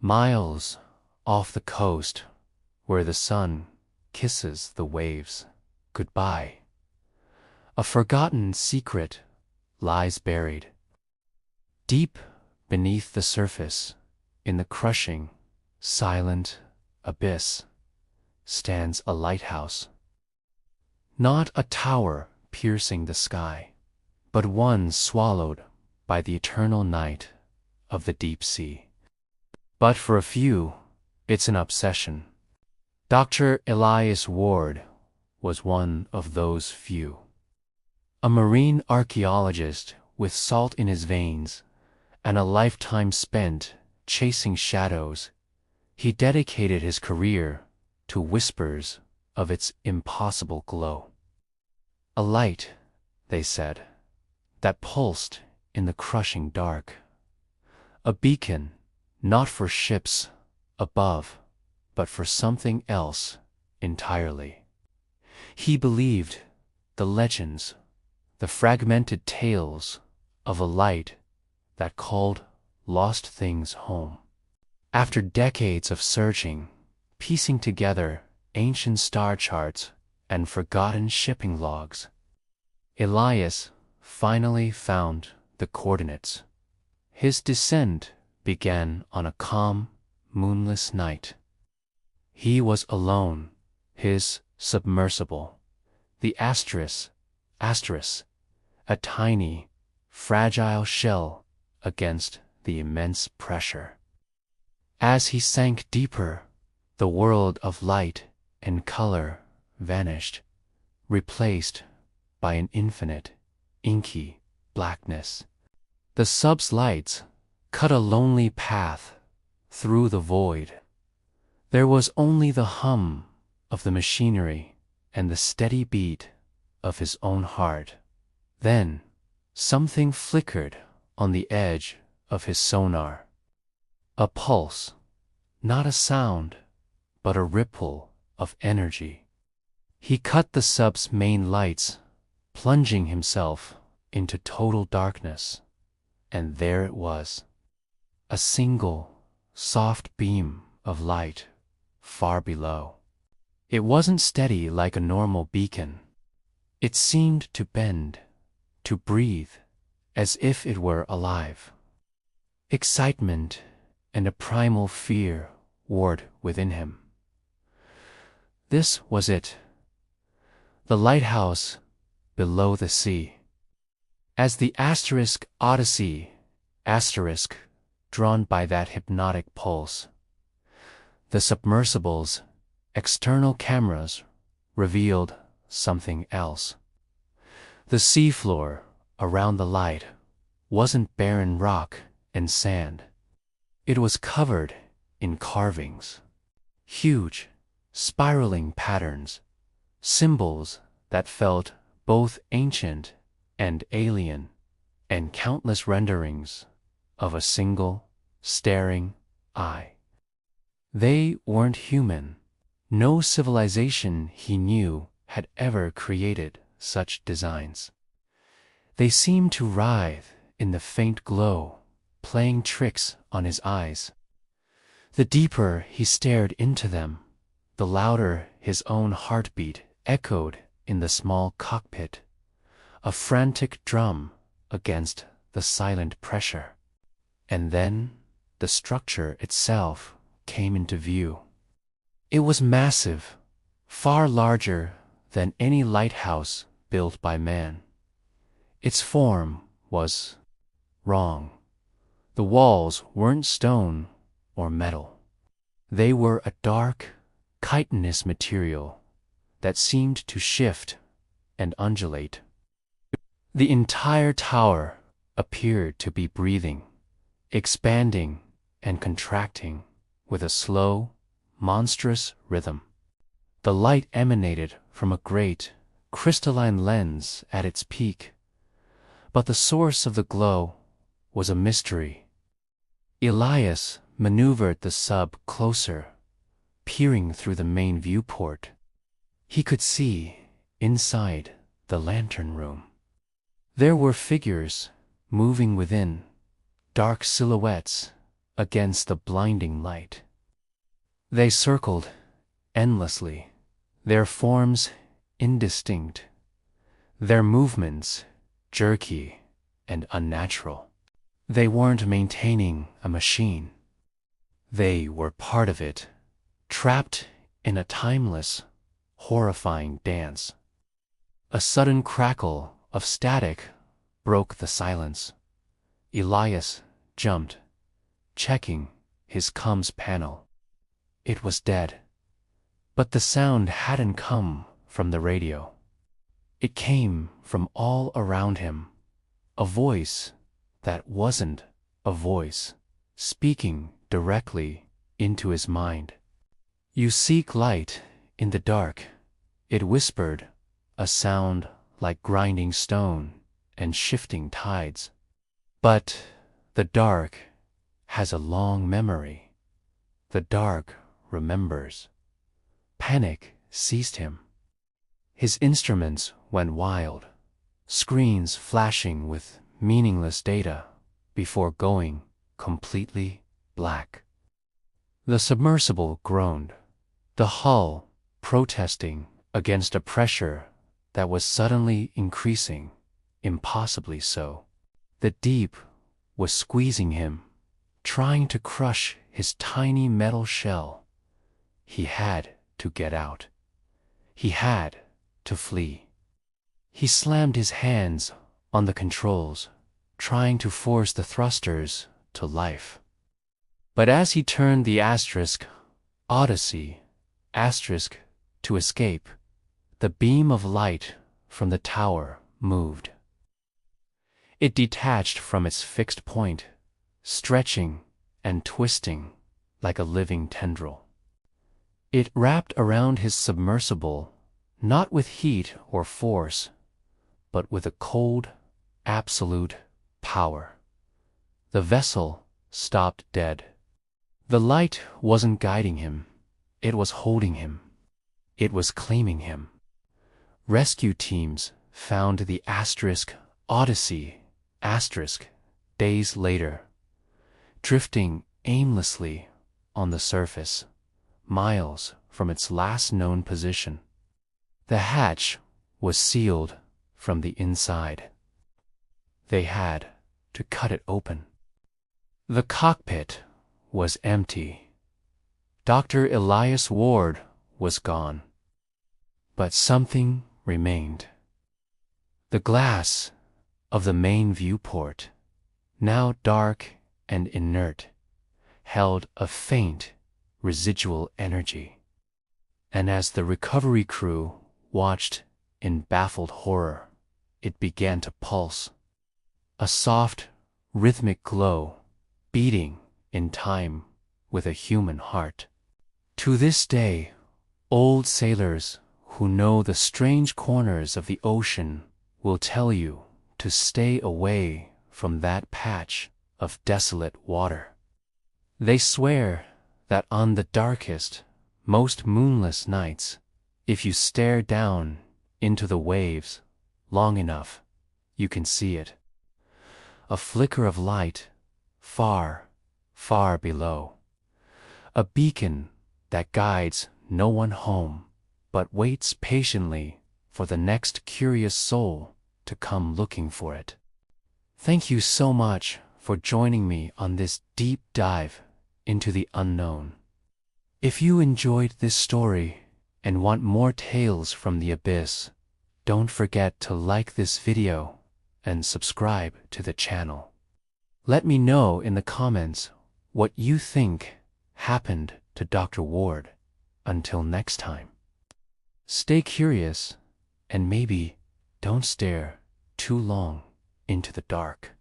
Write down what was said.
Miles off the coast, where the sun kisses the waves goodbye, a forgotten secret lies buried. Deep beneath the surface, in the crushing, silent abyss, stands a lighthouse. Not a tower piercing the sky, but one swallowed by the eternal night of the deep sea. But for a few, it's an obsession. Dr. Elias Ward was one of those few. A marine archaeologist with salt in his veins and a lifetime spent chasing shadows, he dedicated his career to whispers of its impossible glow. A light, they said, that pulsed in the crushing dark. A beacon, not for ships above, but for something else entirely. He believed the legends, the fragmented tales of a light that called lost things home. After decades of searching, piecing together ancient star charts and forgotten shipping logs, Elias finally found the coordinates. His descent began on a calm, moonless night. He was alone, his submersible, the Asterisk, a tiny, fragile shell against the immense pressure. As he sank deeper, the world of light and color vanished, replaced by an infinite, inky blackness. The sub's lights cut a lonely path through the void. There was only the hum of the machinery and the steady beat of his own heart. Then, something flickered on the edge of his sonar. A pulse, not a sound, but a ripple of energy. He cut the sub's main lights, plunging himself into total darkness, and there it was, a single, soft beam of light far below. It wasn't steady like a normal beacon. It seemed to bend, to breathe, as if it were alive. Excitement and a primal fear warred within him. This was it, the lighthouse below the sea. As the asterisk Odyssey, drawn by that hypnotic pulse, the submersible's external cameras revealed something else. The seafloor around the light wasn't barren rock and sand. It was covered in carvings, huge, spiraling patterns, symbols that felt both ancient and alien, and countless renderings of a single, staring eye. They weren't human. No civilization he knew had ever created such designs. They seemed to writhe in the faint glow, playing tricks on his eyes. The deeper he stared into them, the louder his own heartbeat echoed in the small cockpit, a frantic drum against the silent pressure. And then the structure itself came into view. It was massive, far larger than any lighthouse built by man. Its form was wrong. The walls weren't stone or metal. They were a dark, chitinous material that seemed to shift and undulate. The entire tower appeared to be breathing, expanding and contracting with a slow, monstrous rhythm. The light emanated from a great, crystalline lens at its peak, but the source of the glow was a mystery. Elias maneuvered the sub closer, peering through the main viewport. He could see inside the lantern room. There were figures moving within, dark silhouettes against the blinding light. They circled endlessly, their forms indistinct, their movements jerky and unnatural. They weren't maintaining a machine. They were part of it, trapped in a timeless, horrifying dance. A sudden crackle of static broke the silence. Elias jumped, checking his comms panel. It was dead. But the sound hadn't come from the radio. It came from all around him, a voice that wasn't a voice, speaking directly into his mind. "You seek light in the dark," it whispered, a sound like grinding stone and shifting tides. But the dark has a long memory. The dark remembers. Panic seized him. His instruments went wild, screens flashing with meaningless data before going completely black. The submersible groaned, the hull protesting against a pressure that was suddenly increasing, impossibly so. The deep was squeezing him, trying to crush his tiny metal shell. He had to get out. He had to flee. He slammed his hands on the controls, trying to force the thrusters to life. But as he turned the Odyssey to escape, the beam of light from the tower moved. It detached from its fixed point, stretching and twisting like a living tendril. It wrapped around his submersible, not with heat or force, but with a cold, absolute power. The vessel stopped dead. The light wasn't guiding him. It was holding him. It was claiming him. Rescue teams found the Odyssey days later, drifting aimlessly on the surface, miles from its last known position. The hatch was sealed from the inside. They had to cut it open. The cockpit was empty. Dr. Elias Ward was gone. But something remained. The glass of the main viewport, now dark and inert, held a faint residual energy. And as the recovery crew watched in baffled horror, it began to pulse. A soft, rhythmic glow, beating in time with a human heart. To this day, old sailors who know the strange corners of the ocean will tell you to stay away from that patch of desolate water. They swear that on the darkest, most moonless nights, if you stare down into the waves long enough, you can see it. A flicker of light far, far below. A beacon that guides no one home, but waits patiently for the next curious soul to come looking for it. Thank you so much for joining me on this deep dive into the unknown. If you enjoyed this story and want more tales from the abyss, don't forget to like this video and subscribe to the channel. Let me know in the comments what you think happened to Dr. Ward. Until next time, stay curious and maybe don't stare too long into the dark.